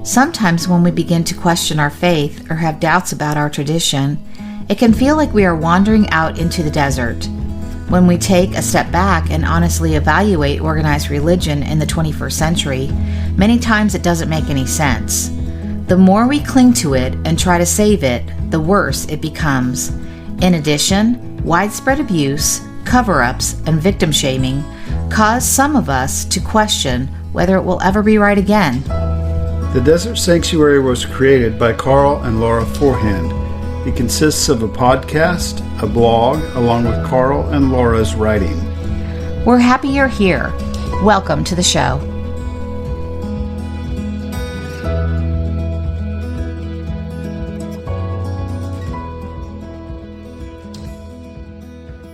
Sometimes when we begin to question our faith or have doubts about our tradition, it can feel like we are wandering out into the desert. When we take a step back and honestly evaluate organized religion in the 21st century, many times it doesn't make any sense. The more we cling to it and try to save it, the worse it becomes. In addition, widespread abuse, cover-ups, and victim shaming cause some of us to question whether it will ever be right again. The Desert Sanctuary was created by Karl and Laura Forehand. It consists of a podcast, a blog, along with Karl and Laura's writing. We're happy you're here. Welcome to the show.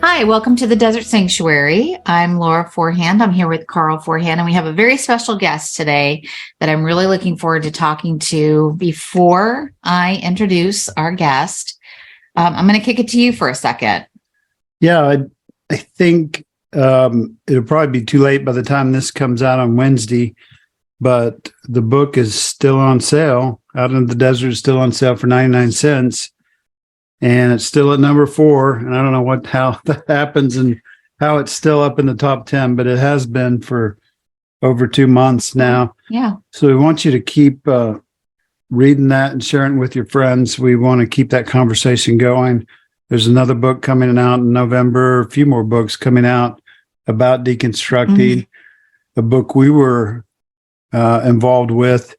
Hi, welcome to the Desert Sanctuary. I'm Laura Forehand. I'm here with Karl Forehand, and we have a very special guest today that I'm really looking forward to talking to. Before I introduce our guest, I'm going to kick it to you for a second. Yeah, I think it'll probably be too late by the time this comes out on Wednesday, but the book is still on sale. Out in the Desert is still on sale for 99 cents. And it's still at number 4. And I don't know how that happens and how it's still up in the top 10, but it has been for over 2 months now. Yeah. So we want you to keep reading that and sharing it with your friends. We want to keep that conversation going. There's another book coming out in November, a few more books coming out about deconstructing. A book we were involved with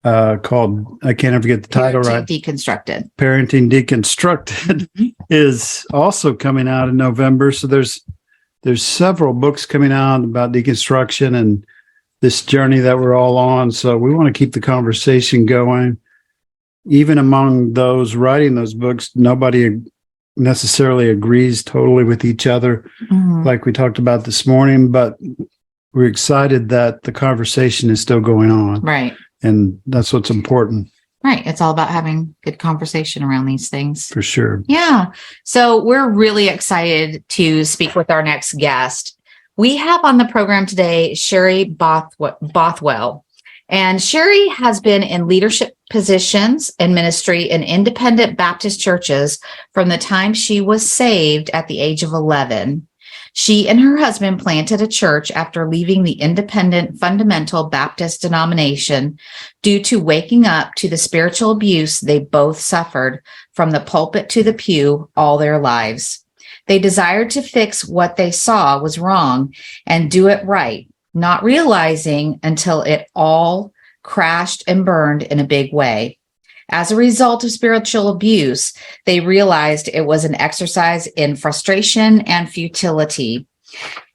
called, I can't ever get the title right. Deconstructed. Parenting Deconstructed is also coming out in November. So there's several books coming out about deconstruction and this journey that we're all on. So we want to keep the conversation going. Even among those writing those books, nobody necessarily agrees totally with each other, like we talked about this morning, but we're excited that the conversation is still going on. Right. And that's what's important. Right. It's all about having good conversation around these things. For sure. Yeah. So we're really excited to speak with our next guest. We have on the program today, Sherri Bothwell. And Sherri has been in leadership positions in ministry in independent Baptist churches from the time she was saved at the age of 11. She and her husband planted a church after leaving the independent fundamental Baptist denomination due to waking up to the spiritual abuse they both suffered from the pulpit to the pew all their lives. They desired to fix what they saw was wrong and do it right, not realizing until it all crashed and burned in a big way. As a result of spiritual abuse, they realized it was an exercise in frustration and futility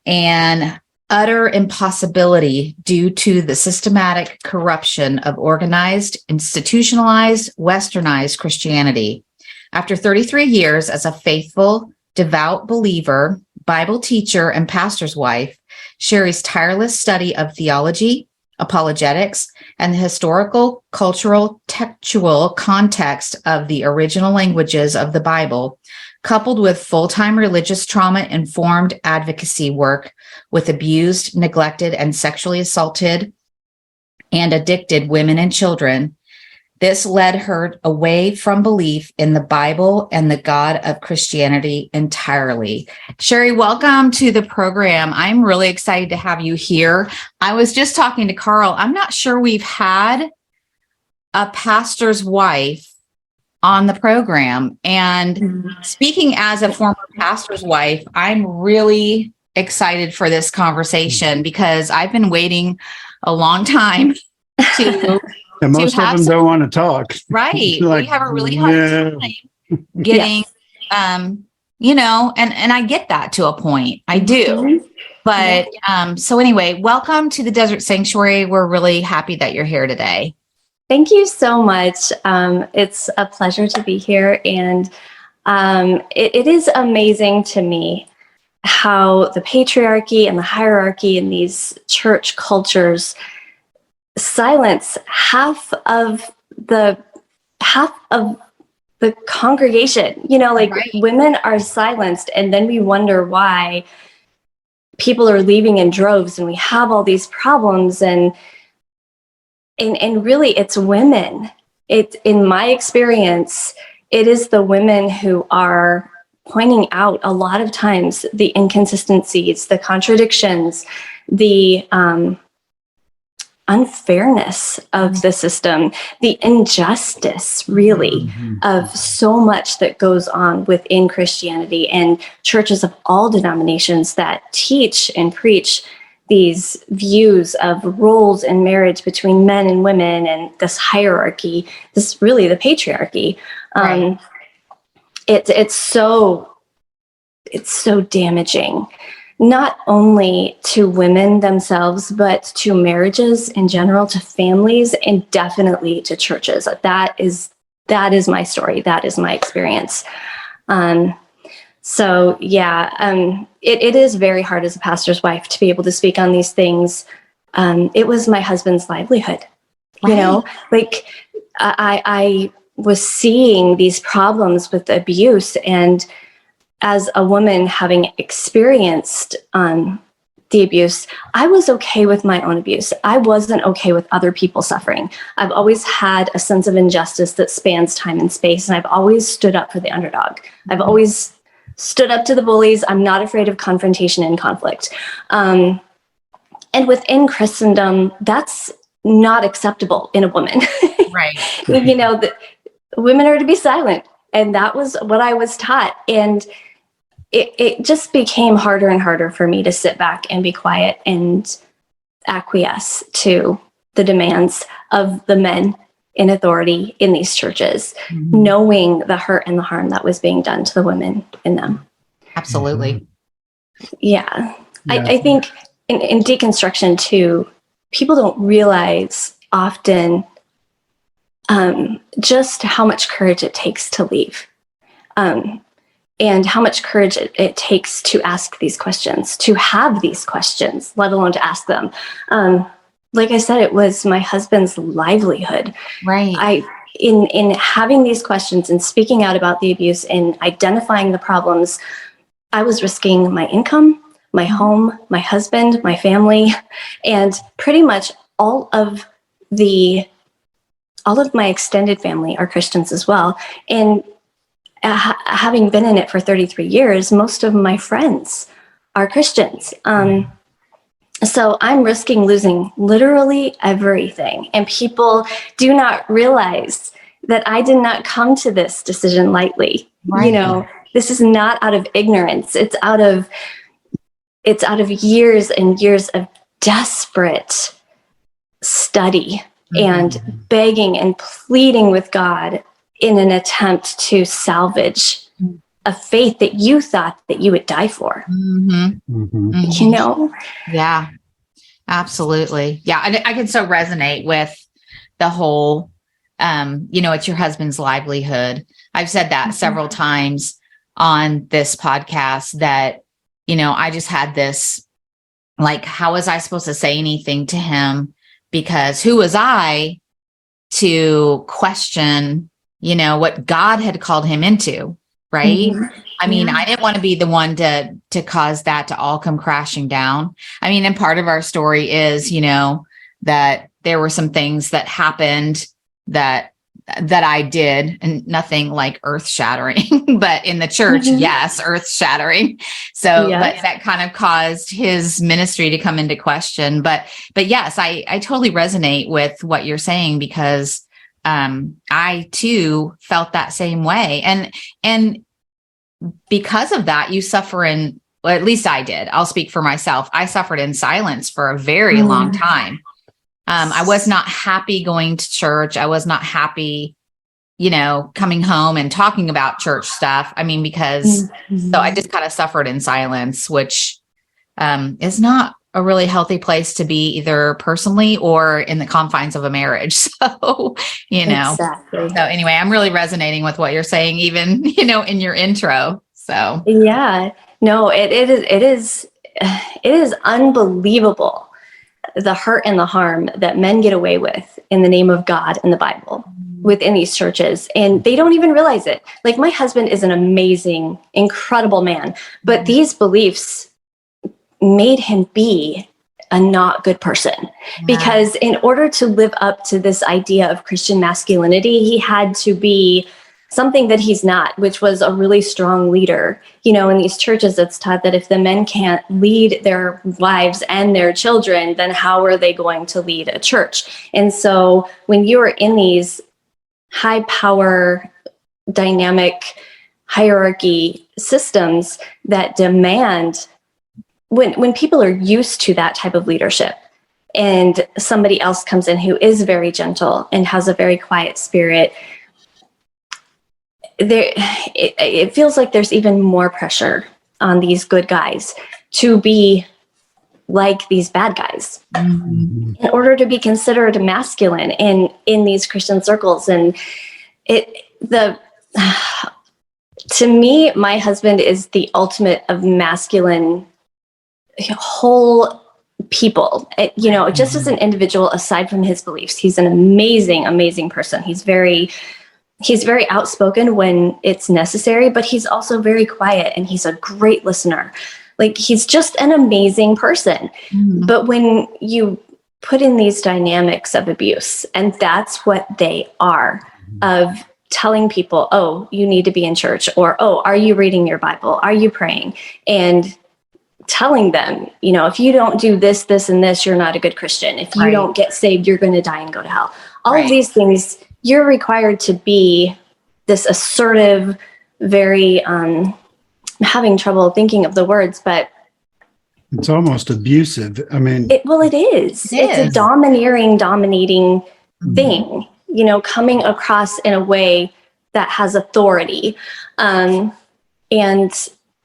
and utter impossibility due to the systematic corruption of organized, institutionalized, westernized Christianity. After 33 years as a faithful, devout believer, Bible teacher, and pastor's wife, Sherri's tireless study of theology, apologetics, and the historical, cultural, textual context of the original languages of the Bible, coupled with full-time religious trauma-informed advocacy work with abused, neglected, and sexually assaulted and addicted women and children. This led her away from belief in the Bible and the God of Christianity entirely. Sherri, welcome to the program. I'm really excited to have you here. I was just talking to Karl. I'm not sure we've had a pastor's wife on the program. And speaking as a former pastor's wife, I'm really excited for this conversation because I've been waiting a long time to... And most of them don't want to talk. Right. Like, we have a really hard time getting, and I get that to a point. I do. But so anyway, welcome to the Desert Sanctuary. We're really happy that you're here today. Thank you so much. It's a pleasure to be here. And it is amazing to me how the patriarchy and the hierarchy in these church cultures silence half of the congregation. Right. Women are silenced, and then we wonder why people are leaving in droves and we have all these problems. And and really it's women. In my experience, it is the women who are pointing out a lot of times the inconsistencies, the contradictions, the unfairness of the system, the injustice, really, of so much that goes on within Christianity and churches of all denominations that teach and preach these views of roles in marriage between men and women and this hierarchy, this really the patriarchy. Right. It's so damaging, not only to women themselves, but to marriages in general, to families, and definitely to churches. That is my story. That is my experience. So yeah, it is very hard as a pastor's wife to be able to speak on these things. It was my husband's livelihood, Right. you know, like I was seeing these problems with abuse, and as a woman having experienced the abuse, I was okay with my own abuse. I wasn't okay with other people suffering. I've always had a sense of injustice that spans time and space, and I've always stood up for the underdog. I've always stood up to the bullies. I'm not afraid of confrontation and conflict. And within Christendom, that's not acceptable in a woman. Right. You know, women are to be silent. And that was what I was taught. And it just became harder and harder for me to sit back and be quiet and acquiesce to the demands of the men in authority in these churches, knowing the hurt and the harm that was being done to the women in them. Absolutely. Yeah. I think in deconstruction too, people don't realize often just how much courage it takes to leave. And how much courage it takes to ask these questions, to have these questions, let alone to ask them. Like I said, it was my husband's livelihood. Right. In having these questions and speaking out about the abuse and identifying the problems, I was risking my income, my home, my husband, my family, and pretty much all of my extended family are Christians as well. And having been in it for 33 years, most of my friends are Christians. So I'm risking losing literally everything. And people do not realize that I did not come to this decision lightly. Right. You know, this is not out of ignorance. It's out of years and years of desperate study and begging and pleading with God in an attempt to salvage a faith that you thought that you would die for. You know? Yeah, absolutely. Yeah. I can so resonate with the whole, it's your husband's livelihood. I've said that several times on this podcast that, I just had this, like, how was I supposed to say anything to him? Because who was I to question, what God had called him into, right? I mean, I didn't want to be the one to cause that to all come crashing down. I mean, and part of our story is, that there were some things that happened that I did, and nothing like earth shattering, but in the church, yes, earth shattering. So, but that kind of caused his ministry to come into question. But yes, I totally resonate with what you're saying, because I too felt that same way. And because of that, you suffer in, well, at least I did. I'll speak for myself. I suffered in silence for a very long time. I was not happy going to church. I was not happy, coming home and talking about church stuff. I mean, because so I just kind of suffered in silence, which is not a really healthy place to be, either personally or in the confines of a marriage. So, Exactly. So anyway, I'm really resonating with what you're saying, even, in your intro. So yeah, no, it is unbelievable, the hurt and the harm that men get away with in the name of God and the Bible within these churches. And they don't even realize it. Like, my husband is an amazing, incredible man, but these beliefs made him be a not good person. Because in order to live up to this idea of Christian masculinity, he had to be something that he's not, which was a really strong leader. In these churches, it's taught that if the men can't lead their wives and their children, then how are they going to lead a church? And so when you are in these high power, dynamic hierarchy systems that demand, when people are used to that type of leadership, and somebody else comes in who is very gentle and has a very quiet spirit, it feels like there's even more pressure on these good guys to be like these bad guys in order to be considered masculine in these Christian circles. And to me, my husband is the ultimate of masculine whole people. Just as an individual, aside from his beliefs, he's an amazing, amazing person. He's very outspoken when it's necessary, but he's also very quiet, and he's a great listener. Like, he's just an amazing person. But when you put in these dynamics of abuse, and that's what they are, of telling people, oh, you need to be in church, or, oh, are you reading your Bible? Are you praying? And telling them, if you don't do this, this, and this, you're not a good Christian. If you don't get saved, you're going to die and go to hell. All of these things, you're required to be this assertive, very, I'm having trouble thinking of the words, but it's almost abusive. I mean, it is. It's a dominating thing, coming across in a way that has authority, and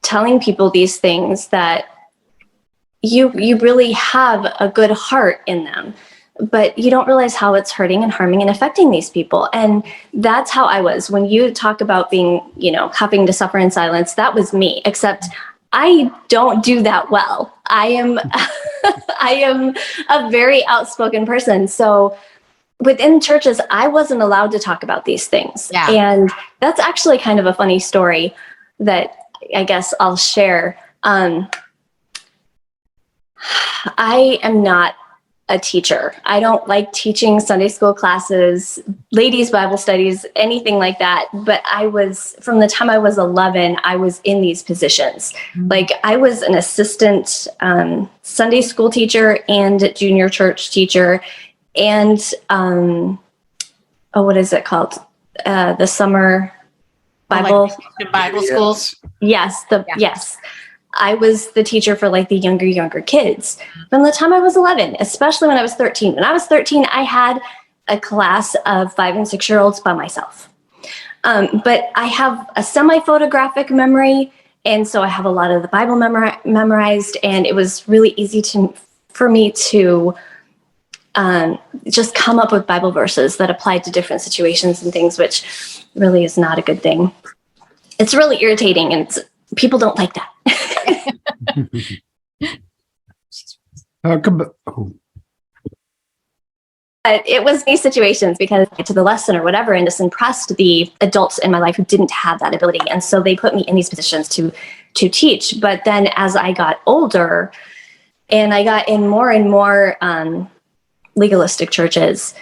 telling people these things that you really have a good heart in them, but you don't realize how it's hurting and harming and affecting these people. And that's how I was. When you talk about being, having to suffer in silence, that was me, except I don't do that well. I am a very outspoken person. So within churches, I wasn't allowed to talk about these things. Yeah. And that's actually kind of a funny story that I guess I'll share. I am not a teacher. I don't like teaching Sunday school classes, ladies' Bible studies, anything like that. But from the time I was 11, I was in these positions. Like, I was an assistant Sunday school teacher and junior church teacher. And, what is it called? The summer Bible schools. Yes. Yes. I was the teacher for the younger kids from the time I was 11, especially when I was 13. When I was 13, I had a class of 5 and 6 year olds by myself. But I have a semi-photographic memory. And so I have a lot of the Bible memorized, and it was really easy for me to just come up with Bible verses that applied to different situations and things, which really is not a good thing. It's really irritating, and people don't like that. But it was these situations because I get to the lesson or whatever, and just impressed the adults in my life who didn't have that ability. And so they put me in these positions to teach. But then as I got older and I got in more and more legalistic churches,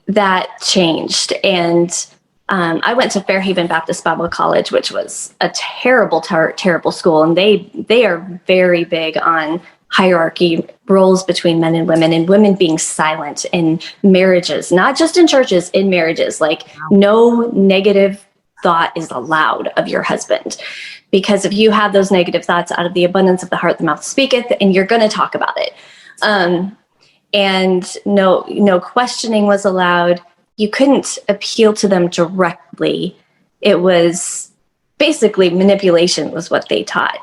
that changed. And I went to Fairhaven Baptist Bible College, which was a terrible, terrible school. And they are very big on hierarchy, roles between men and women being silent in marriages, not just in churches, in marriages. No negative thought is allowed of your husband, because if you have those negative thoughts, out of the abundance of the heart, the mouth speaketh, and you're going to talk about it. And no questioning was allowed. You couldn't appeal to them directly. It was basically manipulation was what they taught.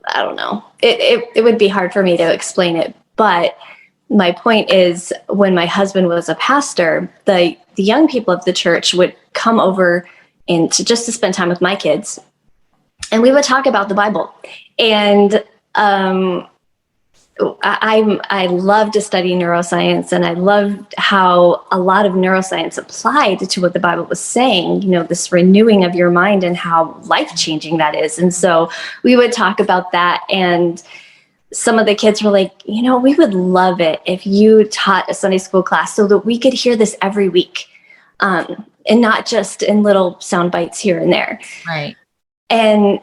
I don't know. It would be hard for me to explain it. But my point is, when my husband was a pastor, the young people of the church would come over to spend time with my kids. And we would talk about the Bible. And I love to study neuroscience, and I loved how a lot of neuroscience applied to what the Bible was saying, this renewing of your mind and how life-changing that is. And so we would talk about that. And some of the kids were like, we would love it if you taught a Sunday school class so that we could hear this every week, and not just in little sound bites here and there. Right. And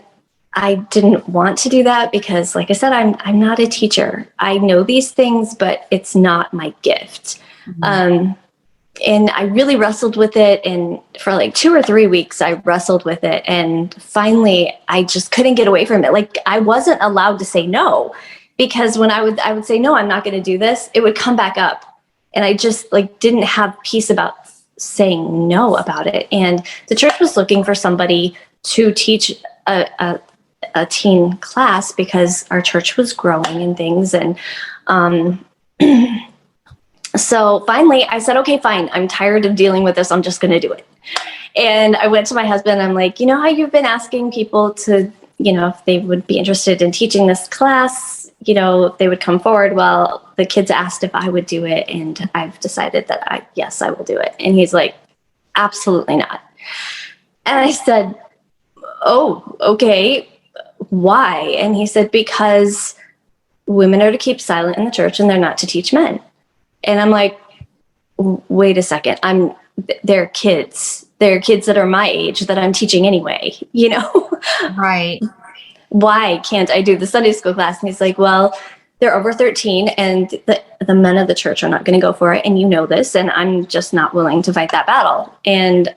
I didn't want to do that because, like I said, I'm not a teacher. I know these things, but it's not my gift. Mm-hmm. And I really wrestled with it. And for like 2 or 3 weeks, I wrestled with it. And finally, I just couldn't get away from it. Like, I wasn't allowed to say no, because when I would say, no, I'm not going to do this, it would come back up. And I just didn't have peace about saying no about it. And the church was looking for somebody to teach a teen class because our church was growing and things. And so finally I said, okay, fine. I'm tired of dealing with this. I'm just going to do it. And I went to my husband. I'm like, how you've been asking people to, if they would be interested in teaching this class, if they would come forward. Well, the kids asked if I would do it. And I've decided that yes, I will do it. And he's like, absolutely not. And I said, oh, okay. Why? And he said, because women are to keep silent in the church and they're not to teach men. And I'm like, wait a second. They're kids. They're kids that are my age that I'm teaching anyway, Right. Why can't I do the Sunday school class? And he's like, well, they're over 13 and the men of the church are not going to go for it. And you know this, and I'm just not willing to fight that battle. And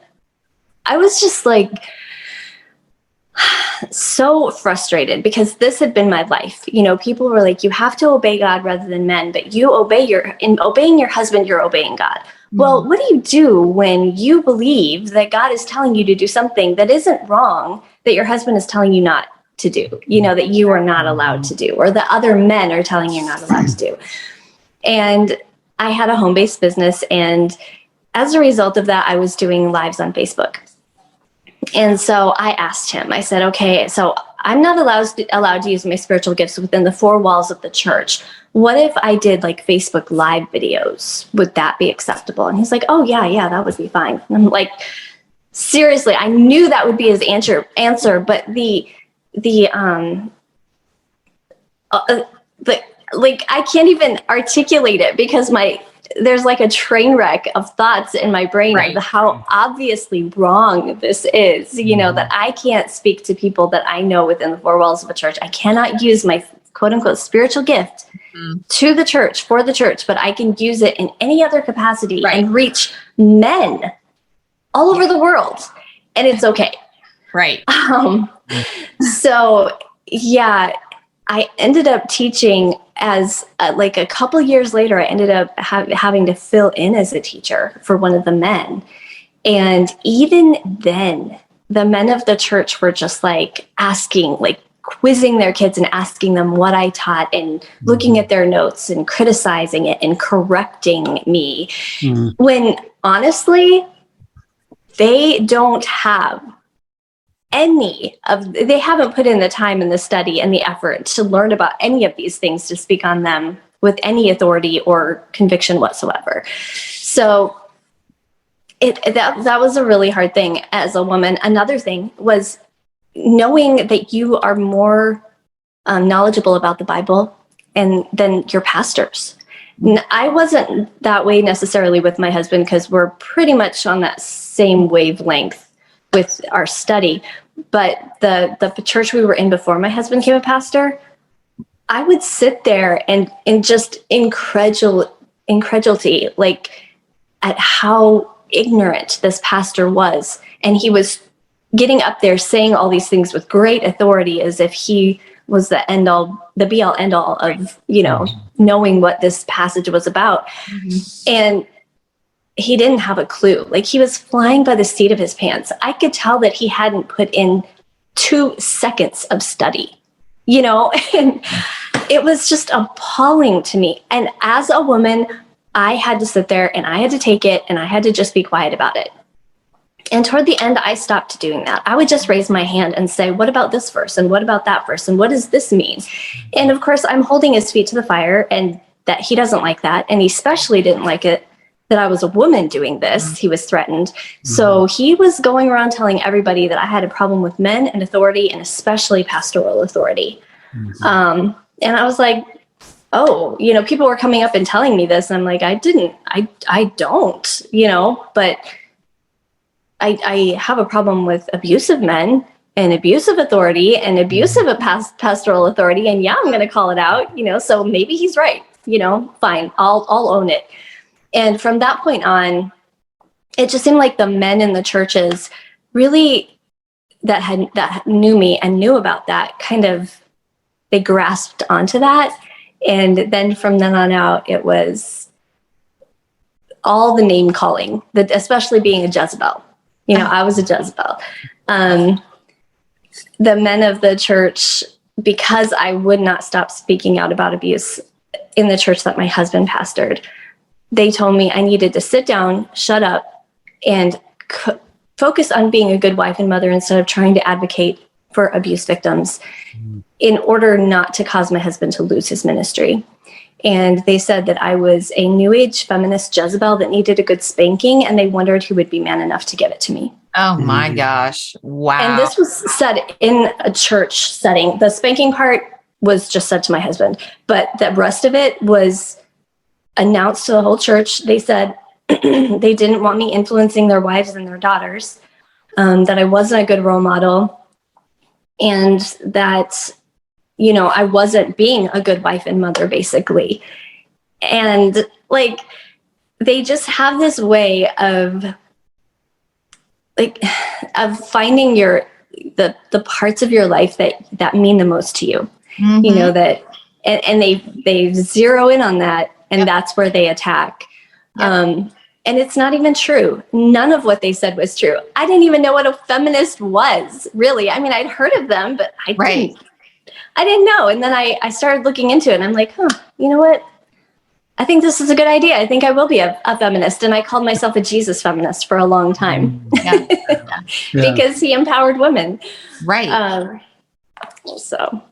I was just like, so frustrated because this had been my life. People were like, you have to obey God rather than men, but in obeying your husband, you're obeying God. Mm-hmm. Well, what do you do when you believe that God is telling you to do something that isn't wrong, that your husband is telling you not to do, that you are not allowed to do, or that other men are telling you not allowed to do? And I had a home-based business. And as a result of that, I was doing lives on Facebook. And so I asked him, I said, okay, so I'm not allowed to use my spiritual gifts within the 4 walls of the church. What if I did like Facebook live videos? Would that be acceptable? And he's like, oh yeah, that would be fine. And I'm like, seriously, I knew that would be his answer, but I can't even articulate it because there's like a train wreck of thoughts in my brain of how obviously wrong this is, that I can't speak to people that I know within the 4 walls of a church. I cannot use my quote unquote spiritual gift to the church, for the church, but I can use it in any other capacity and reach men all over the world. And it's okay. Right. So yeah, I ended up teaching as like a couple years later, I ended up having to fill in as a teacher for one of the men. And even then, the men of the church were just like asking, like quizzing their kids and asking them what I taught and looking at their notes and criticizing it and correcting me. When honestly, they don't have they haven't put in the time and the study and the effort to learn about any of these things to speak on them with any authority or conviction whatsoever. So that was a really hard thing as a woman. Another thing was knowing that you are more knowledgeable about the Bible than your pastors. I wasn't that way necessarily with my husband because we're pretty much on that same wavelength with our study. But the church we were in before my husband became a pastor, I would sit there and just incredulity, like at how ignorant this pastor was. And he was getting up there saying all these things with great authority as if he was the be all end all of, knowing what this passage was about. And he didn't have a clue. Like he was flying by the seat of his pants. I could tell that he hadn't put in 2 seconds of study, and it was just appalling to me. And as a woman, I had to sit there and I had to take it and I had to just be quiet about it. And toward the end, I stopped doing that. I would just raise my hand and say, what about this verse? And what about that verse? And what does this mean? And of course, I'm holding his feet to the fire, and that he doesn't like that. And he especially didn't like it that I was a woman doing this. He was threatened. So he was going around telling everybody that I had a problem with men and authority, and especially pastoral authority. And I was like, oh, people were coming up and telling me this. And I'm like, I don't, but I have a problem with abusive men and abusive authority and abusive pastoral authority. And yeah, I'm going to call it out, so maybe he's right, fine, I'll own it. And from that point on, it just seemed like the men in the churches really that knew me and knew about that they grasped onto that. And then from then on out, it was all the name calling, especially being a Jezebel. I was a Jezebel. The men of the church, because I would not stop speaking out about abuse in the church that my husband pastored, they told me I needed to sit down, shut up, and focus on being a good wife and mother instead of trying to advocate for abuse victims in order not to cause my husband to lose his ministry. And they said that I was a new age feminist Jezebel that needed a good spanking, and they wondered who would be man enough to give it to me. Oh my gosh. Wow. And this was said in a church setting. The spanking part was just said to my husband, but the rest of it was announced to the whole church. They said they didn't want me influencing their wives and their daughters, that I wasn't a good role model, and that, I wasn't being a good wife and mother, basically. And they just have this way of finding the parts of your life that mean the most to you, that, and they zero in on that, and that's where they attack. Yep. And it's not even true. None of what they said was true. I didn't even know what a feminist was, really. I mean, I'd heard of them, but I didn't know. And then I started looking into it, and I'm like, you know what? I think this is a good idea. I think I will be a feminist. And I called myself a Jesus feminist for a long time. Yeah. Because he empowered women. Right. Yeah. So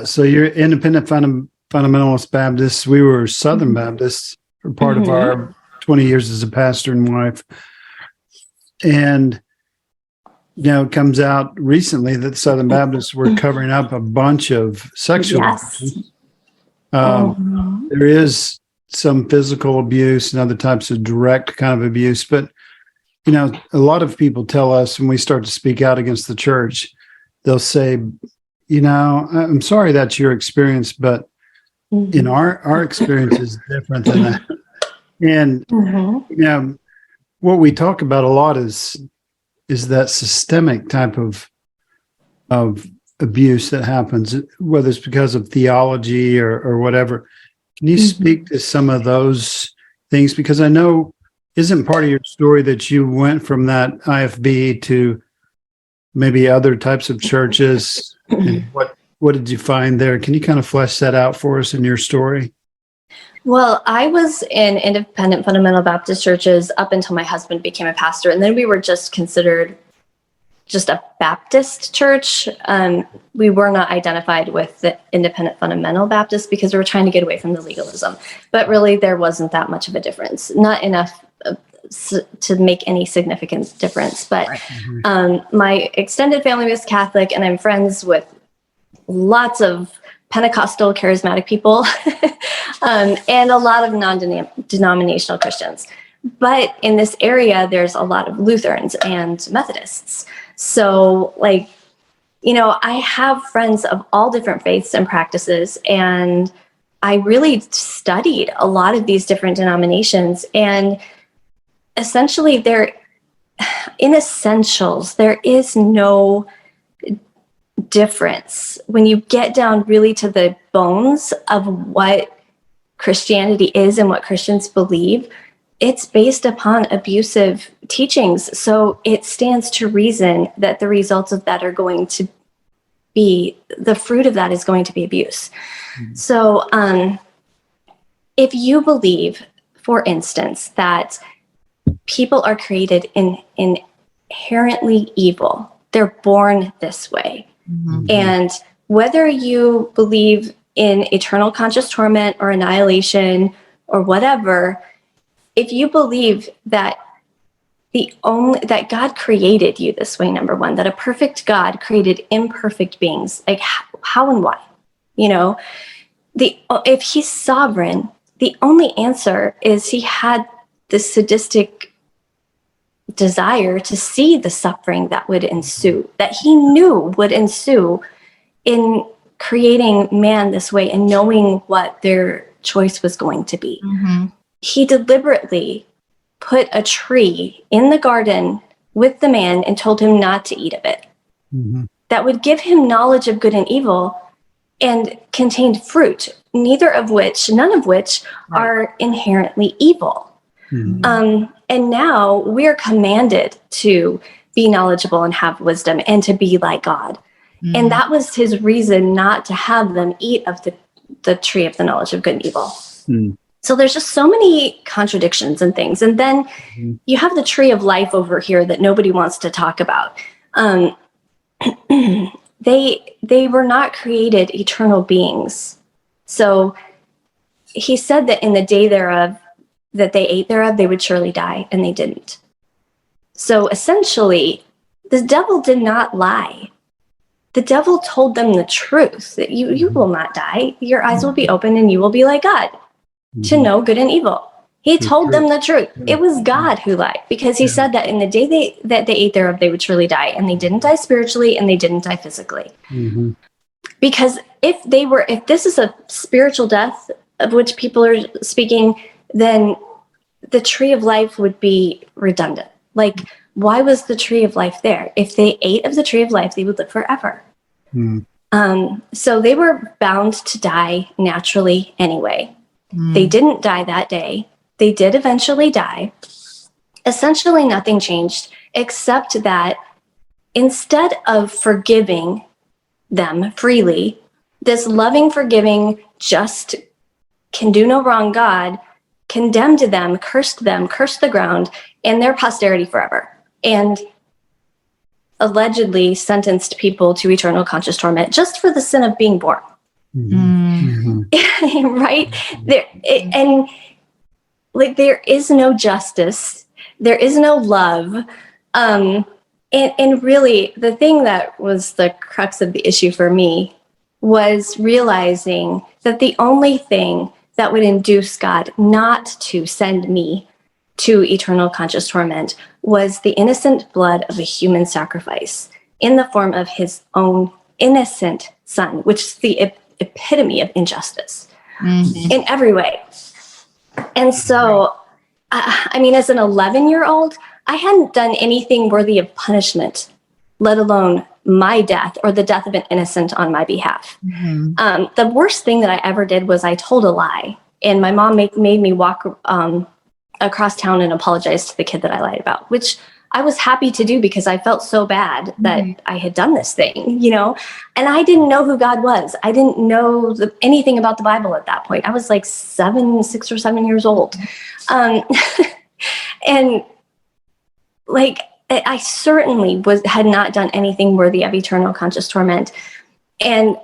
so you're independent fundamentalist Baptists. We were Southern Baptists for part of our 20 years as a pastor and wife. And, it comes out recently that Southern Baptists were covering up a bunch of sexual abuse. There is some physical abuse and other types of direct kind of abuse. But, a lot of people tell us when we start to speak out against the church, they'll say, I'm sorry that's your experience, but our experience is different than that. And, what we talk about a lot is that systemic type of abuse that happens, whether it's because of theology or whatever. Can you speak to some of those things? Because I know, isn't part of your story that you went from that IFB to maybe other types of churches? And what did you find there? Can you kind of flesh that out for us in your story? Well, I was in independent fundamental Baptist churches up until my husband became a pastor. And then we were just considered just a Baptist church. We were not identified with the independent fundamental Baptist because we were trying to get away from the legalism. But really, there wasn't that much of a difference. Not enough to make any significant difference. But my extended family was Catholic, and I'm friends with lots of Pentecostal charismatic people and a lot of non-denominational Christians. But in this area, there's a lot of Lutherans and Methodists. So I have friends of all different faiths and practices, and I really studied a lot of these different denominations. And essentially, in essentials, there is no difference when you get down really to the bones of what Christianity is and what Christians believe. It's based upon abusive teachings. So it stands to reason that the results of that are going to be, the fruit of that is going to be abuse. So if you believe, for instance, that people are created inherently evil, they're born this way. And whether you believe in eternal conscious torment or annihilation or whatever, if you believe that that God created you this way, number one, that a perfect God created imperfect beings. Like how and why? You know, if he's sovereign, the only answer is he had this sadistic desire to see the suffering that would ensue, that he knew would ensue in creating man this way and knowing what their choice was going to be. Mm-hmm. He deliberately put a tree in the garden with the man and told him not to eat of it. Mm-hmm. That would give him knowledge of good and evil and contained fruit, none of which Right. are inherently evil. Mm-hmm. And now we're commanded to be knowledgeable and have wisdom and to be like God. Mm-hmm. And that was his reason not to have them eat of the tree of the knowledge of good and evil. Mm. So there's just so many contradictions and things. And then you have the tree of life over here that nobody wants to talk about. They were not created eternal beings. So he said that in the day thereof, that they ate thereof, they would surely die, and they didn't. So essentially, the devil did not lie. The devil told them the truth, that you will not die. Your eyes will be open and you will be like God, to know good and evil. He told them the truth. It was God who lied, because he said that in the day that they ate thereof, they would surely die, and they didn't die spiritually and they didn't die physically. Mm-hmm. Because if this is a spiritual death of which people are speaking, then the tree of life would be redundant. Like, why was the tree of life there? If they ate of the tree of life, they would live forever. Mm. So they were bound to die naturally anyway. They didn't die that day. They did eventually die. Essentially, nothing changed, except that instead of forgiving them freely, this loving, forgiving, just can do no wrong God condemned them, cursed the ground and their posterity forever, and allegedly sentenced people to eternal conscious torment just for the sin of being born. Mm-hmm. Right? There is no justice, there is no love. And really, the thing that was the crux of the issue for me was realizing that the only thing that would induce God not to send me to eternal conscious torment was the innocent blood of a human sacrifice in the form of his own innocent son, which is the epitome of injustice in every way. And so, I mean, as an 11-year-old, I hadn't done anything worthy of punishment, let alone my death or the death of an innocent on my behalf. The worst thing that I ever did was I told a lie, and my mom made me walk across town and apologize to the kid that I lied about, which I was happy to do because I felt so bad that I had done this thing, you know, and I didn't know who God was. I didn't know anything about the Bible at that point. I was like 6 or 7 years old. And like, I certainly had not done anything worthy of eternal conscious torment. And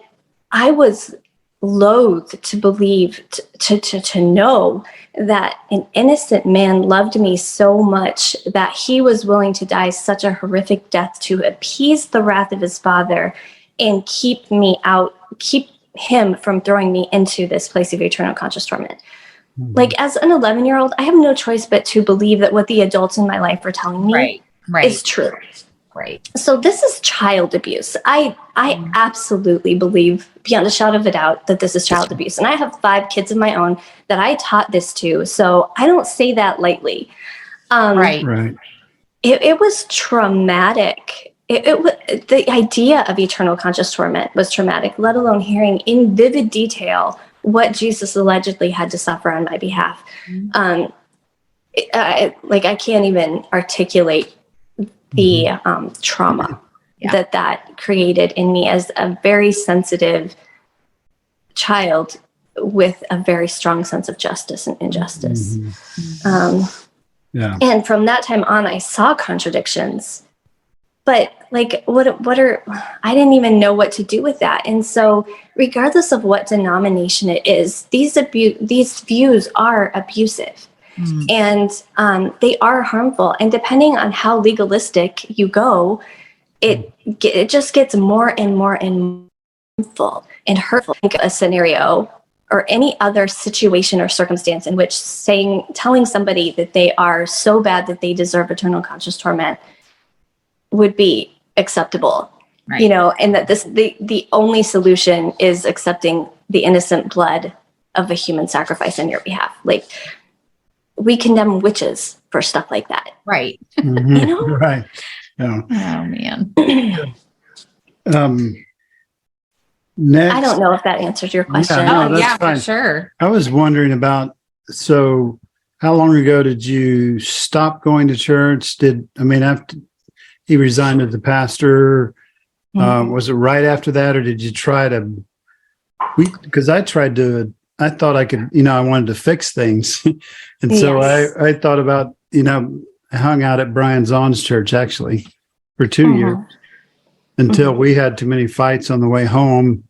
I was loath to believe, to know that an innocent man loved me so much that he was willing to die such a horrific death to appease the wrath of his father and keep him from throwing me into this place of eternal conscious torment. Like, as an 11-year-old, I have no choice but to believe that what the adults in my life are telling me is true. Right. So this is child abuse. I absolutely believe beyond a shadow of a doubt that this is child abuse. And I have 5 kids of my own that I taught this to. So I don't say that lightly. Right. It was traumatic. The idea of eternal conscious torment was traumatic, let alone hearing in vivid detail what Jesus allegedly had to suffer on my behalf. I can't even articulate the trauma that created in me as a very sensitive child with a very strong sense of justice and injustice. And from that time on, I saw contradictions, but like, I didn't even know what to do with that. And so regardless of what denomination it is, these views are abusive. And they are harmful. And depending on how legalistic you go, it just gets more and more and more harmful and hurtful. Think of a scenario or any other situation or circumstance in which telling somebody that they are so bad that they deserve eternal conscious torment would be acceptable, Right. and that the only solution is accepting the innocent blood of a human sacrifice on your behalf. Like, we condemn witches for stuff like that. Right. Right. Yeah. Oh, man. Next, I don't know if that answers your question. no, that's fine. For sure. I was wondering about, so how long ago did you stop going to church? After he resigned as the pastor, was it right after that, or did you try to, because I thought I could, I wanted to fix things. And so Yes. I thought about, I hung out at Brian Zahn's church actually for 2 years until we had too many fights on the way home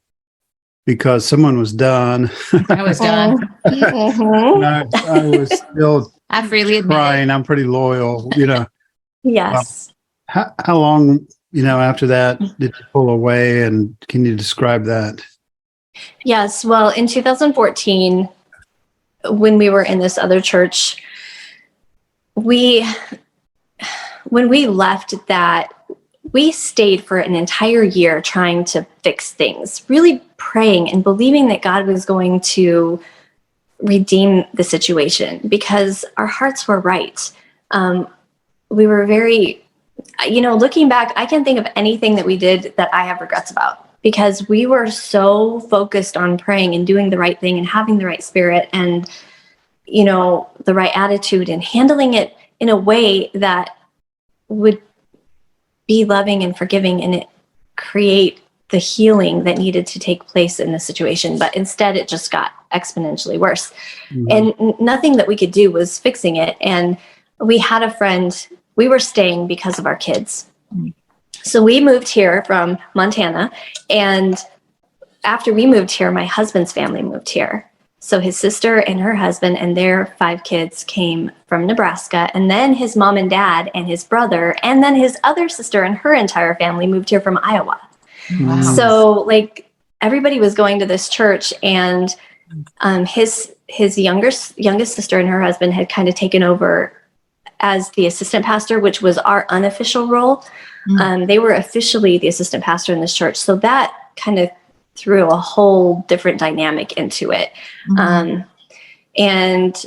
because someone was done. I was done. And I was still I freely admit it. trying. I'm pretty loyal, Yes. How long, after that did you pull away, and can you describe that? Yes. Well, in 2014, when we were in this other church, when we left that, we stayed for an entire year trying to fix things, really praying and believing that God was going to redeem the situation because our hearts were right. We were very, looking back, I can't think of anything that we did that I have regrets about because we were so focused on praying and doing the right thing and having the right spirit and, the right attitude and handling it in a way that would be loving and forgiving and create the healing that needed to take place in the situation. But instead, it just got exponentially worse. And nothing that we could do was fixing it. And we had a friend, we were staying because of our kids. So we moved here from Montana. And after we moved here, my husband's family moved here. So his sister and her husband and their 5 kids came from Nebraska. And then his mom and dad and his brother, and then his other sister and her entire family moved here from Iowa. Wow. So everybody was going to this church, and his youngest sister and her husband had kind of taken over as the assistant pastor, which was our unofficial role. They were officially the assistant pastor in this church. So that kind of threw a whole different dynamic into it. And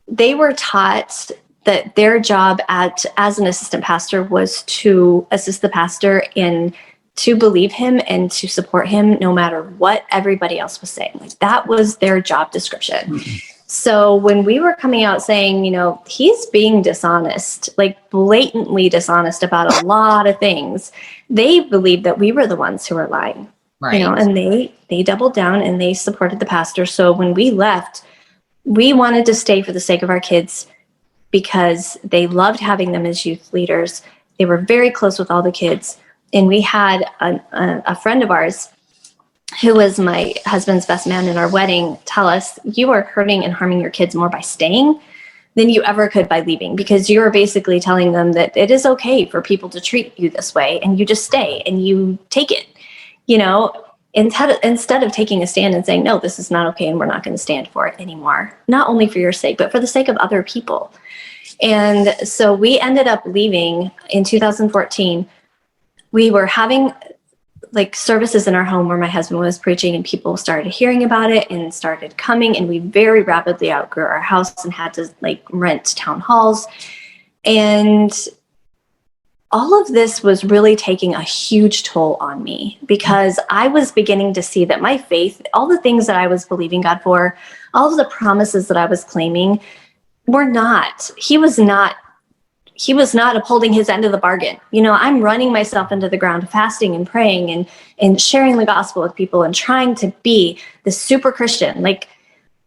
they were taught that their job as an assistant pastor was to assist the pastor in to believe him and to support him no matter what everybody else was saying. Like, that was their job description. So when we were coming out saying, he's being dishonest, like blatantly dishonest about a lot of things, they believed that we were the ones who were lying. Right. And they doubled down and they supported the pastor. So when we left, we wanted to stay for the sake of our kids because they loved having them as youth leaders. They were very close with all the kids. And we had a friend of ours who was my husband's best man in our wedding tell us, you are hurting and harming your kids more by staying than you ever could by leaving, because you're basically telling them that it is okay for people to treat you this way and you just stay and you take it, instead of taking a stand and saying, no, this is not okay and we're not going to stand for it anymore, not only for your sake, but for the sake of other people. And so we ended up leaving in 2014. We were having services in our home where my husband was preaching, and people started hearing about it and started coming, and we very rapidly outgrew our house and had to rent town halls. And all of this was really taking a huge toll on me because I was beginning to see that my faith, all the things that I was believing God for, all of the promises that I was claiming he was not upholding his end of the bargain. I'm running myself into the ground, fasting and praying and sharing the gospel with people and trying to be the super Christian.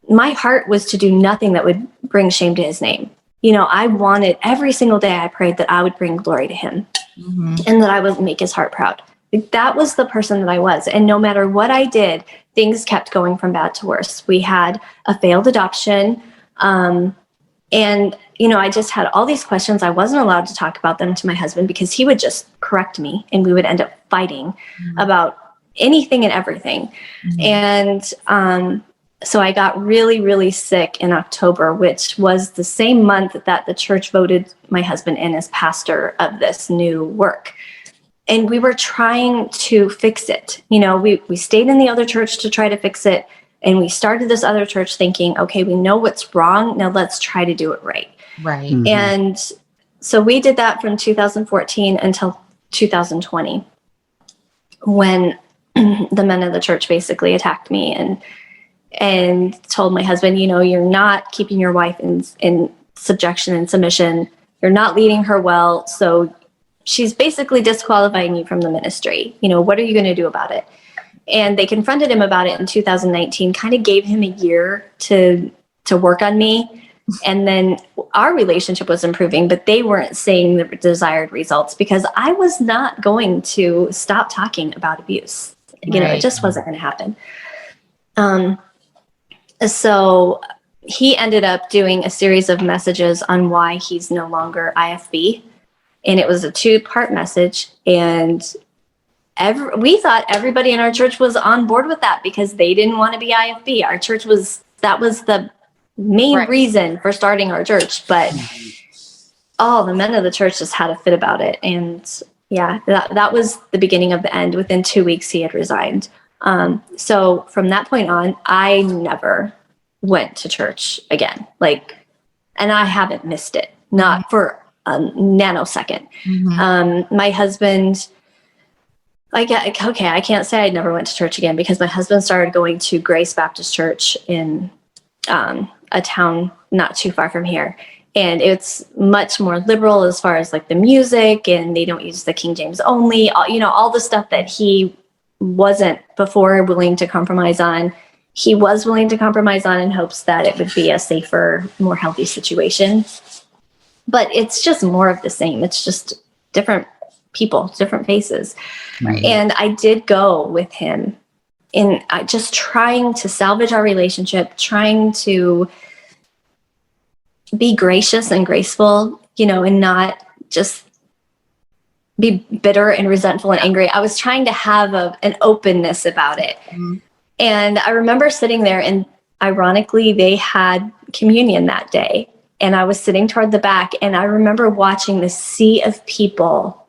My heart was to do nothing that would bring shame to his name. I wanted every single day I prayed that I would bring glory to him and that I would make his heart proud. That was the person that I was. And no matter what I did, things kept going from bad to worse. We had a failed adoption. And, you know, I just had all these questions. I wasn't allowed to talk about them to my husband because he would just correct me and we would end up fighting about anything and everything. And so I got really, really sick in October, which was the same month that the church voted my husband in as pastor of this new work. And we were trying to fix it. You know, we stayed in the other church to try to fix it. And we started this other church thinking, okay, we know what's wrong. Now let's try to do it right. Right. And so we did that from 2014 until 2020, when the men of the church basically attacked me and told my husband, you know, you're not keeping your wife in subjection and submission. You're not leading her well. So she's basically disqualifying you from the ministry. You know, what are you going to do about it? And they confronted him about it in 2019, kind of gave him a year to work on me. And then our relationship was improving, but they weren't seeing the desired results because I was not going to stop talking about abuse. You know, it just wasn't going to happen. So he ended up doing a series of messages on why he's no longer IFB. And it was a 2-part message. And we thought everybody in our church was on board with that because they didn't want to be IFB. Our church that was the main reason for starting our church. But the men of the church just had a fit about it. And yeah, that was the beginning of the end. Within 2 weeks, he had resigned. So from that point on, I never went to church again. And I haven't missed it, not for a nanosecond. My husband, I can't say I never went to church again because my husband started going to Grace Baptist Church in a town not too far from here. And it's much more liberal as far as like the music, and they don't use the King James only, all the stuff that he wasn't before willing to compromise on. He was willing to compromise on in hopes that it would be a safer, more healthy situation. But it's just more of the same. It's just different people, different faces. Right. And I did go with him in just trying to salvage our relationship, trying to be gracious and graceful, and not just be bitter and resentful and angry. I was trying to have an openness about it. And I remember sitting there, and ironically, they had communion that day. And I was sitting toward the back, and I remember watching this sea of people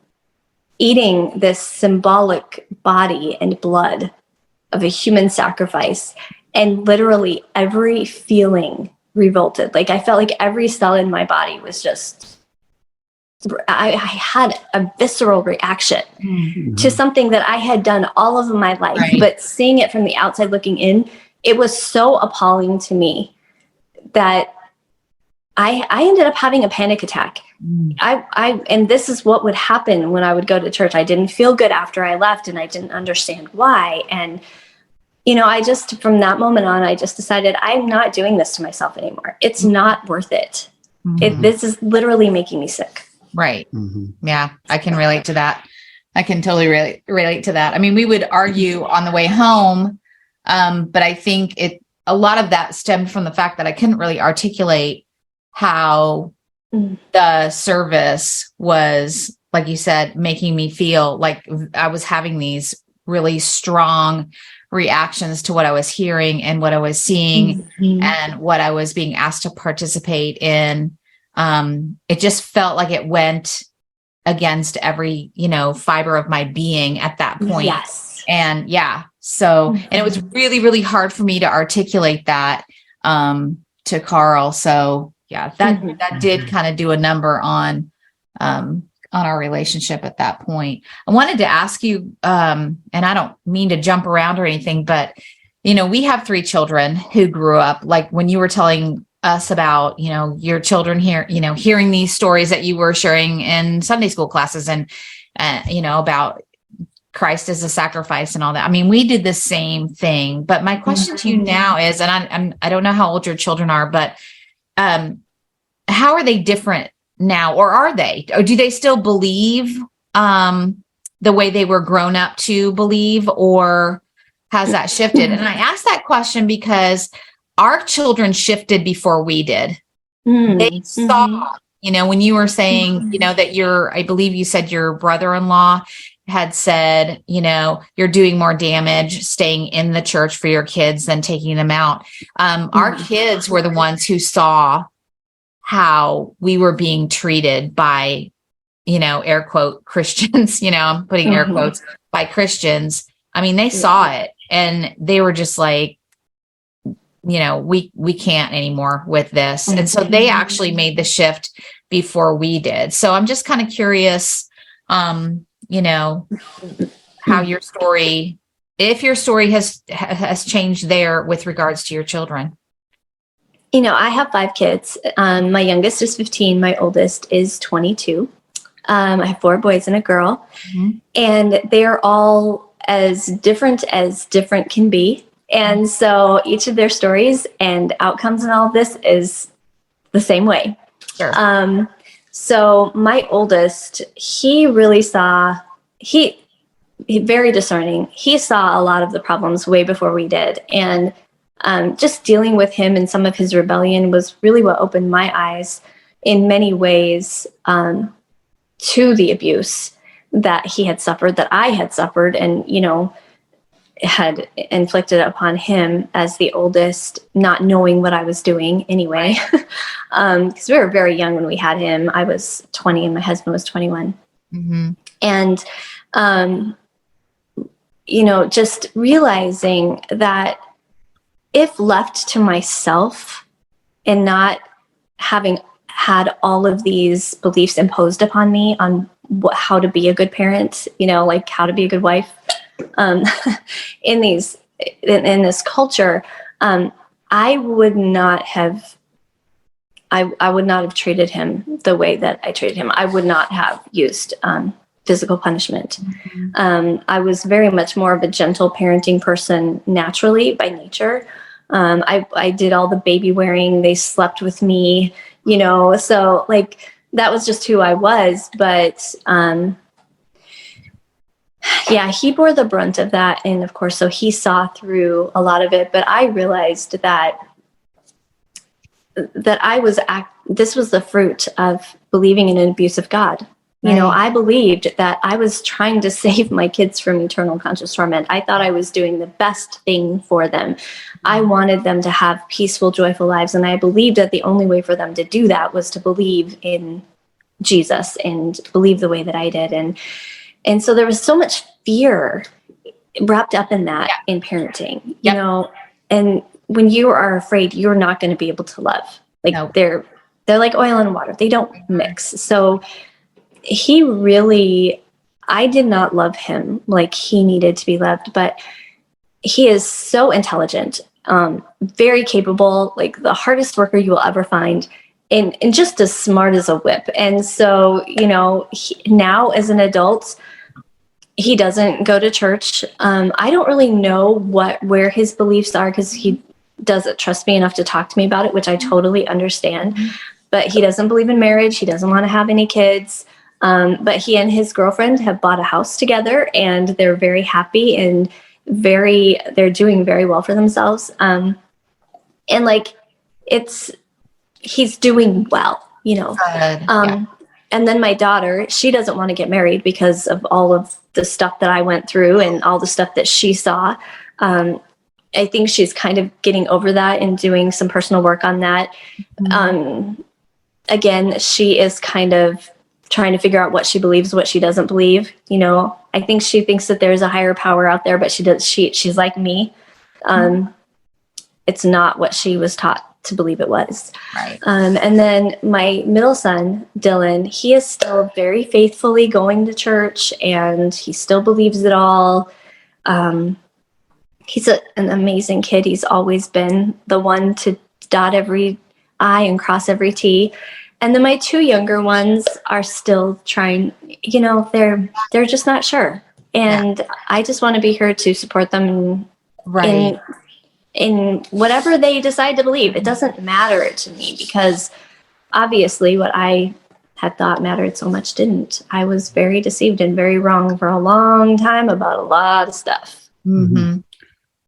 eating this symbolic body and blood of a human sacrifice. And literally every feeling revolted. I felt like every cell in my body was just, I had a visceral reaction to something that I had done all of my life. Right. But seeing it from the outside looking in, it was so appalling to me that I ended up having a panic attack. And this is what would happen when I would go to church. I didn't feel good after I left, and I didn't understand why. And, from that moment on, I just decided I'm not doing this to myself anymore. It's not worth it. This is literally making me sick. Right. Yeah, I can relate to that. I can totally relate to that. I mean, we would argue on the way home, but I think a lot of that stemmed from the fact that I couldn't really articulate how the service was, like you said, making me feel like I was having these really strong reactions to what I was hearing and what I was seeing and what I was being asked to participate in. It just felt like it went against every, fiber of my being at that point. Yes. And so, and it was really, really hard for me to articulate that, to Karl. So that did kind of do a number on our relationship at that point. I wanted to ask you, and I don't mean to jump around or anything, but, we have 3 children who grew up, like when you were telling us about, your children here, hearing these stories that you were sharing in Sunday school classes and, about Christ as a sacrifice and all that. I mean, we did the same thing, but my question to you now is, and I don't know how old your children are, but, how are they different now, or are they, or do they still believe, the way they were grown up to believe, or has that shifted? And I ask that question because our children shifted before we did. Mm, They saw, when you were saying, that I believe you said your brother-in-law had said, you're doing more damage staying in the church for your kids than taking them out. Our kids were the ones who saw how we were being treated by, air quote Christians, I'm putting air quotes by Christians. I mean, they saw it and they were just like, we can't anymore with this. And so they actually made the shift before we did. So I'm just kind of curious, how your story, if your story has changed there with regards to your children. I have 5 kids. My youngest is 15. My oldest is 22. I have 4 boys and a girl, and they're all as different can be. And so each of their stories and outcomes and all of this is the same way. Sure. So my oldest, he really saw, he very discerning. He saw a lot of the problems way before we did. And just dealing with him and some of his rebellion was really what opened my eyes in many ways to the abuse that he had suffered, that I had suffered, and, had inflicted upon him as the oldest, not knowing what I was doing anyway. Because we were very young when we had him. I was 20 and my husband was 21. And, just realizing that if left to myself and not having had all of these beliefs imposed upon me on how to be a good parent, like how to be a good wife, in this culture, I would not have treated him the way that I treated him. I would not have used physical punishment. I was very much more of a gentle parenting person naturally by nature. I did all the baby wearing. They slept with me, so like that was just who I was. But he bore the brunt of that. And of course, so he saw through a lot of it, but I realized that this was the fruit of believing in an abusive God. Right. I believed that I was trying to save my kids from eternal conscious torment. I thought I was doing the best thing for them. I wanted them to have peaceful, joyful lives. And I believed that the only way for them to do that was to believe in Jesus and believe the way that I did. And so there was so much fear wrapped up in that in parenting, and when you are afraid, you're not going to be able to love. Like they're like oil and water. They don't mix. So I did not love him like he needed to be loved, but he is so intelligent, very capable, like the hardest worker you will ever find. And just as smart as a whip. And so, now as an adult, he doesn't go to church. I don't really know where his beliefs are because he doesn't trust me enough to talk to me about it, which I totally understand. But he doesn't believe in marriage. He doesn't want to have any kids. But he and his girlfriend have bought a house together, and they're very happy and they're doing very well for themselves. And like, he's doing well, And then my daughter, she doesn't want to get married because of all of the stuff that I went through and all the stuff that she saw. I think she's kind of getting over that and doing some personal work on that. Again, she is kind of trying to figure out what she believes, what she doesn't believe. I think she thinks that there's a higher power out there, but she's like me. It's not what she was taught to believe it was. Right. And then my middle son, Dylan, he is still very faithfully going to church and he still believes it all. He's an amazing kid. He's always been the one to dot every I and cross every T. And then my 2 younger ones are still trying, they're just not sure. And I just want to be here to support them in whatever they decide to believe. It doesn't matter to me because obviously what I had thought mattered so much didn't. I was very deceived and very wrong for a long time about a lot of stuff.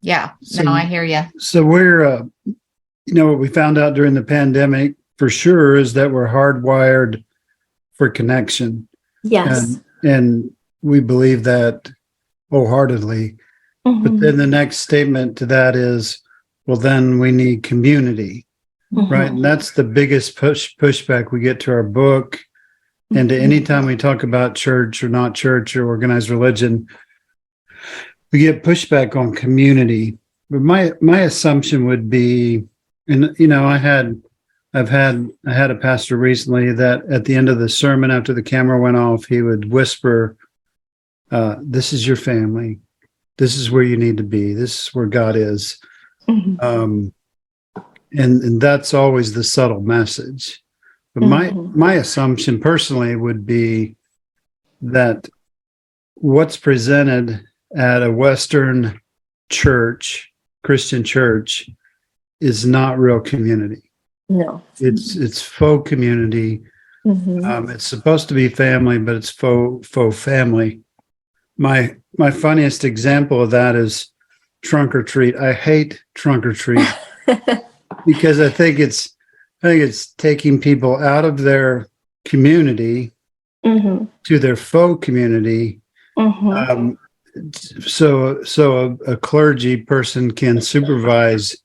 Yeah. So, no, I hear you. So we're what we found out during the pandemic for sure is that we're hardwired for connection. Yes. And we believe that wholeheartedly. But then the next statement to that is, well, then we need community, right? And that's the biggest pushback we get to our book. And to any time we talk about church or not church or organized religion, we get pushback on community. But my assumption would be, and I had a pastor recently that at the end of the sermon, after the camera went off, he would whisper, "This is your family. This is where you need to be. This is where God is." And that's always the subtle message. But my assumption personally would be that what's presented at a Western church, Christian church, is not real community. No, it's faux community. It's supposed to be family, but it's faux family. My funniest example of that is trunk or treat. I hate trunk or treat because I think it's taking people out of their community to their faux community. So a clergy person can supervise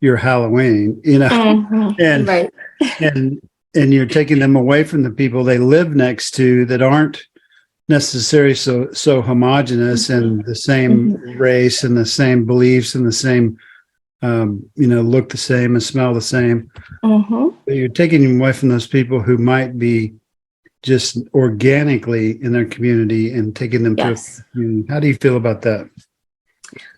your Halloween, and right. and you're taking them away from the people they live next to that aren't necessarily so homogenous and the same race and the same beliefs and the same look the same and smell the same. But you're taking them away from those people who might be just organically in their community and taking them to a community. How do you feel about that?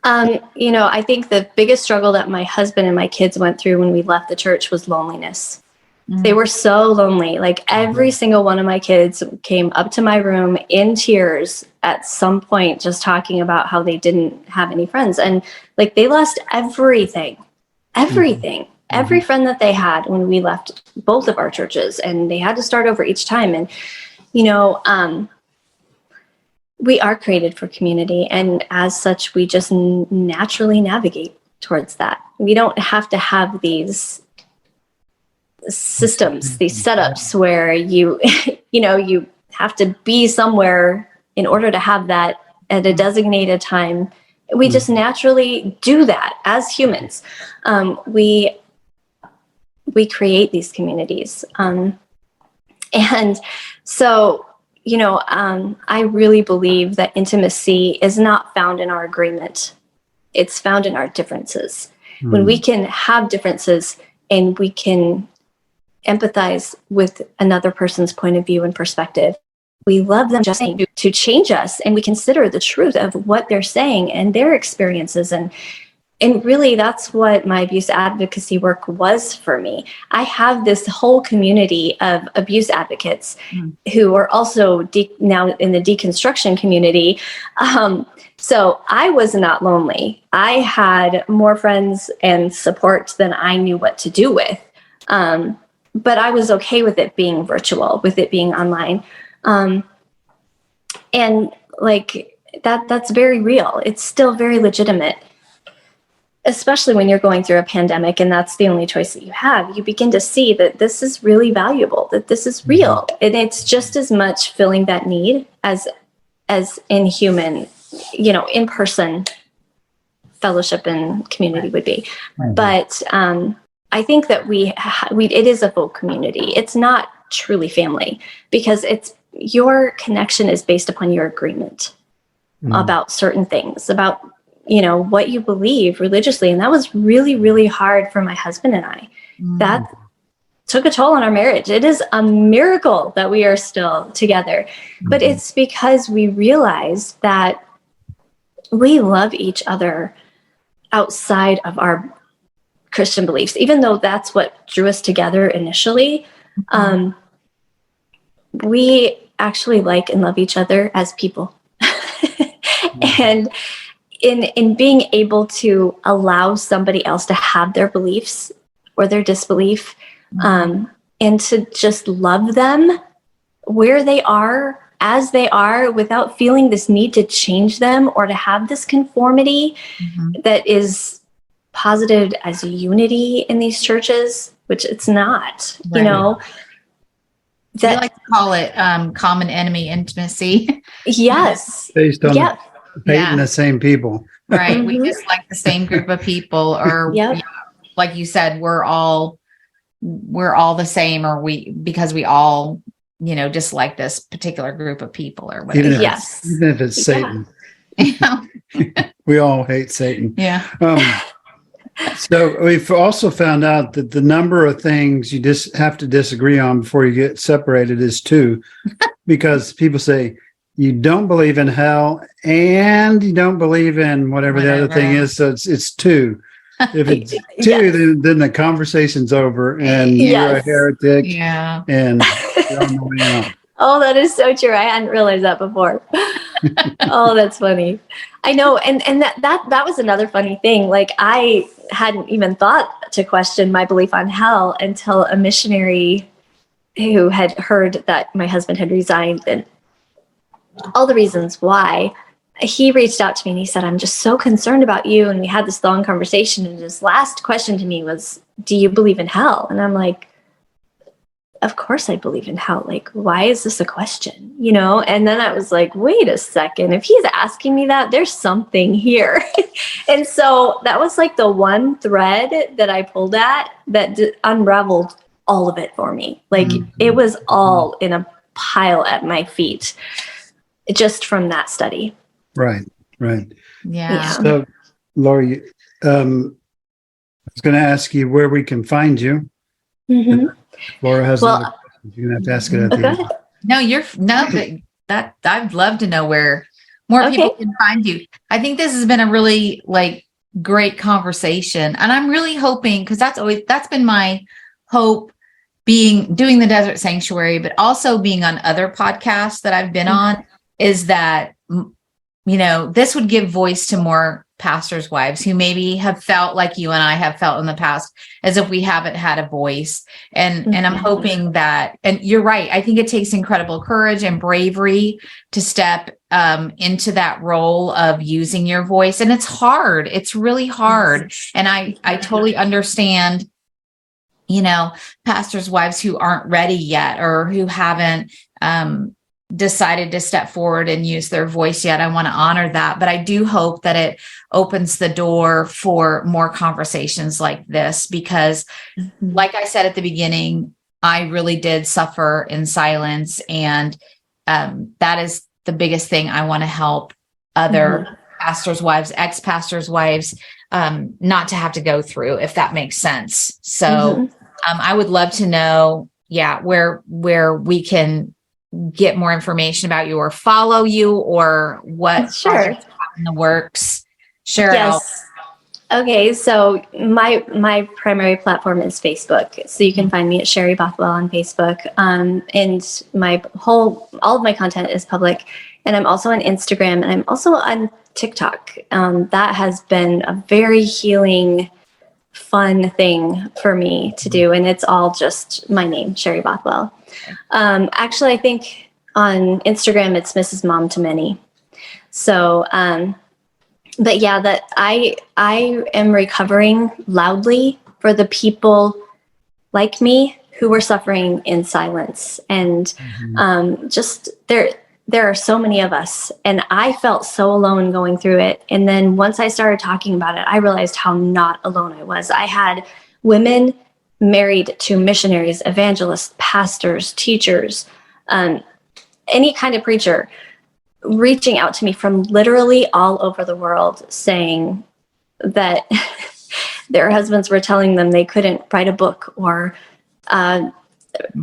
I think the biggest struggle that my husband and my kids went through when we left the church was loneliness. They were so lonely. Like every single one of my kids came up to my room in tears at some point, just talking about how they didn't have any friends. And like they lost everything, every friend that they had when we left both of our churches, and they had to start over each time. And, we are created for community. And as such, we just naturally navigate towards that. We don't have to have these systems, these setups where you have to be somewhere in order to have that at a designated time. We just naturally do that as humans. We create these communities. And so, I really believe that intimacy is not found in our agreement. It's found in our differences. When we can have differences and we can empathize with another person's point of view and perspective, we love them just to change us, and we consider the truth of what they're saying and their experiences. And really, that's what my abuse advocacy work was for me. I have this whole community of abuse advocates who are also now in the deconstruction community. So I was not lonely. I had more friends and support than I knew what to do with. But I was okay with it being virtual, with it being online. And like that's very real. It's still very legitimate, especially when you're going through a pandemic and that's the only choice that you have. You begin to see that this is really valuable, that this is real. And it's just as much filling that need as in human, in-person fellowship and community would be. But I think that it is a full community. It's not truly family, because your connection is based upon your agreement about certain things, about what you believe religiously. And that was really, really hard for my husband and I. That took a toll on our marriage. It is a miracle that we are still together, but it's because we realized that we love each other outside of our Christian beliefs, even though that's what drew us together initially. We actually like and love each other as people. And in being able to allow somebody else to have their beliefs or their disbelief, and to just love them where they are, as they are, without feeling this need to change them or to have this conformity that is posited as unity in these churches, which it's not, Right. you know. We like to call it common enemy intimacy. Yes. Based on Yeah. hating the same people. Right. We just like the same group of people, or Yep. like you said, we're all the same, or because we all, dislike this particular group of people or whatever. Even if Yes. it's Satan. Yeah. We all hate Satan. Yeah. So we've also found out that the number of things you just have to disagree on before you get separated is 2, because people say you don't believe in hell and you don't believe in whatever the other thing is. So it's 2. If it's 2, Yes. then the conversation's over and you're a heretic. Yeah. And you don't know anything else. Oh, that is so true. I hadn't realized that before. Oh, that's funny. I know. And that was another funny thing. Like, I hadn't even thought to question my belief on hell until a missionary who had heard that my husband had resigned and all the reasons why, he reached out to me and he said, I'm just so concerned about you. And we had this long conversation. And his last question to me was, do you believe in hell? And I'm like, of course I believe in hell. Like, why is this a question? And then I was like, wait a second. If he's asking me that, there's something here. And so that was like the one thread that I pulled at that unraveled all of it for me. Like, it was all in a pile at my feet just from that study. Right. Yeah. So, Lori, I was going to ask you where we can find you. Mm-hmm. Laura has another question. You're going to have to ask it at the end. No, that I'd love to know where more people can find you. I think this has been a really great conversation, and I'm really hoping, because that's been my hope, doing the Desert Sanctuary, but also being on other podcasts that I've been on, is that this would give voice to more pastors' wives who maybe have felt like you and I have felt in the past, as if we haven't had a voice. And I'm hoping that, and you're right, I think it takes incredible courage and bravery to step into that role of using your voice. And it's hard. It's really hard. And I totally understand, pastors' wives who aren't ready yet, or who haven't decided to step forward and use their voice yet. I want to honor that, but I do hope that it opens the door for more conversations like this, because like I said at the beginning, I really did suffer in silence, and that is the biggest thing I want to help other pastors' wives, ex-pastors' wives, not to have to go through, if that makes sense. So I would love to know, where we can get more information about you, or follow you, or what projects you have in the works. Share Yes. Okay, so my primary platform is Facebook. So you can find me at Sherri Bothwell on Facebook. And all of my content is public. And I'm also on Instagram, and I'm also on TikTok. That has been a very healing, fun thing for me to do. And it's all just my name, Sherri Bothwell. Actually, I think on Instagram, it's Mrs. Mom to Many. So, but yeah, that I am recovering loudly for the people like me who were suffering in silence. And just there are so many of us, and I felt so alone going through it. And then once I started talking about it, I realized how not alone I was. I had women married to missionaries, evangelists, pastors, teachers, any kind of preacher, reaching out to me from literally all over the world, saying that their husbands were telling them they couldn't write a book or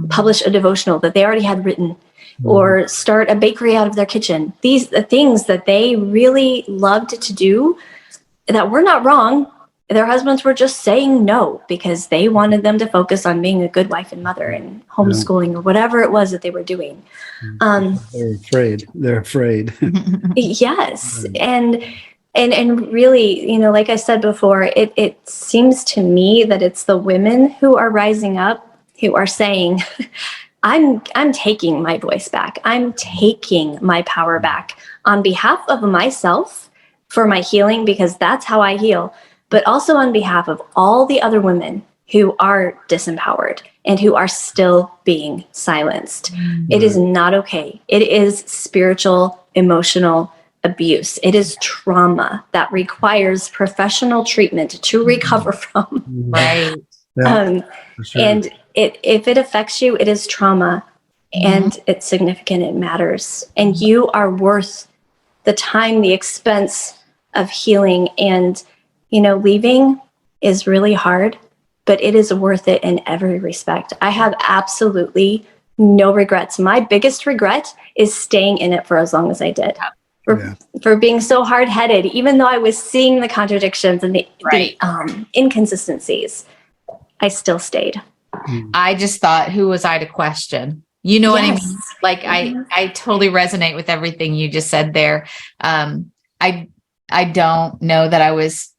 publish a devotional that they already had written, or start a bakery out of their kitchen. These things that they really loved to do, that were not wrong. Their husbands were just saying no because they wanted them to focus on being a good wife and mother and homeschooling or whatever it was that they were doing. They're afraid. Yes. And really, like I said before, it seems to me that it's the women who are rising up, who are saying, I'm taking my voice back. I'm taking my power back on behalf of myself for my healing, because that's how I heal. but also on behalf of all the other women who are disempowered and who are still being silenced. It is not okay. It is spiritual, emotional abuse. It is trauma that requires professional treatment to recover from. Right. Yeah, for sure. And if it affects you, it is trauma, and it's significant. It matters. And you are worth the time, the expense of healing. And, leaving is really hard, but it is worth it in every respect. I have absolutely no regrets. My biggest regret is staying in it for as long as I did. For being so hard-headed, even though I was seeing the contradictions and the inconsistencies, I still stayed. I just thought, who was I to question? You know what I mean? Like, I totally resonate with everything you just said there. I don't know that I was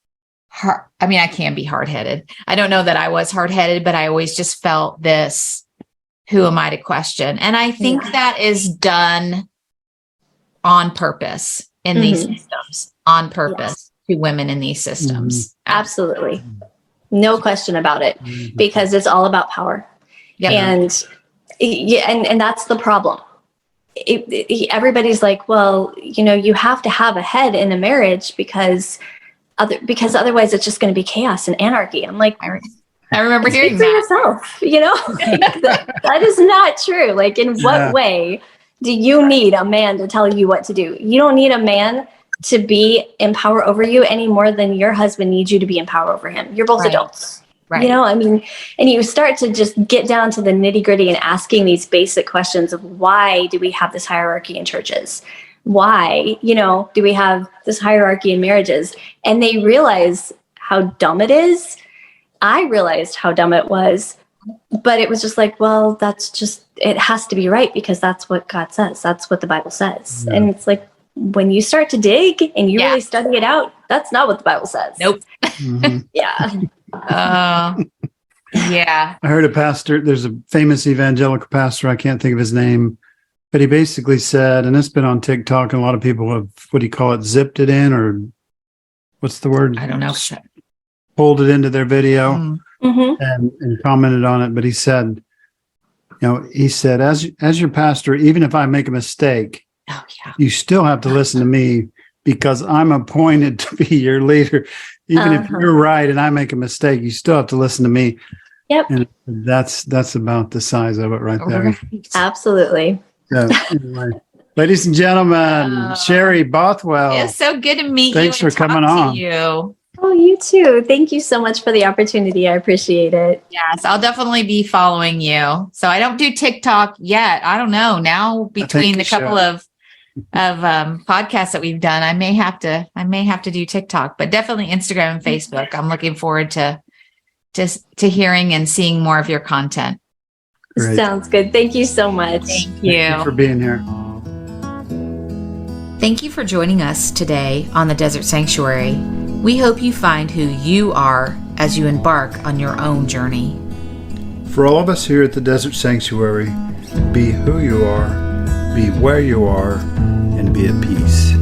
I can be hard-headed. I don't know that I was hard-headed, but I always just felt this, who am I to question? And I think that is done on purpose in these systems, on purpose to women in these systems. Absolutely. No question about it, because it's all about power. And that's the problem. Everybody's like, well, you have to have a head in a marriage because otherwise it's just going to be chaos and anarchy. I'm like, I remember hearing for yourself, that is not true. Like, in what way do you need a man to tell you what to do? You don't need a man to be in power over you any more than your husband needs you to be in power over him. You're both adults. Right. And you start to just get down to the nitty gritty and asking these basic questions of, why do we have this hierarchy in churches? Why, do we have this hierarchy in marriages? And they realize how dumb it is. I realized how dumb it was, but it was just like, well, it has to be right, because that's what God says. That's what the Bible says. And it's like, when you start to dig and you really study it out, that's not what the Bible says. Nope. I heard a pastor, there's a famous evangelical pastor, I can't think of his name, but he basically said, and it's been on TikTok, and a lot of people have, what do you call it, zipped it in, or what's the word? I don't know. Pulled it into their video and commented on it. But he said, as your pastor, even if I make a mistake, you still have to listen to me, because I'm appointed to be your leader. Even if you're right and I make a mistake, you still have to listen to me. Yep. And that's about the size of it right there. Right. Absolutely. So, anyway, ladies and gentlemen, Sherri Bothwell. It's so good to meet you. Thanks for coming on. You. Oh, you too. Thank you so much for the opportunity. I appreciate it. Yes, I'll definitely be following you. So I don't do TikTok yet. I don't know. Now, between the couple of podcasts that we've done, I may have to do TikTok, but definitely Instagram and Facebook. I'm looking forward to hearing and seeing more of your content. Great. Sounds good. Thank you so much. Thank you. Thank you for being here. Thank you for joining us today on the Desert Sanctuary. We hope you find who you are as you embark on your own journey. For all of us here at the Desert Sanctuary, be who you are, be where you are, and be at peace.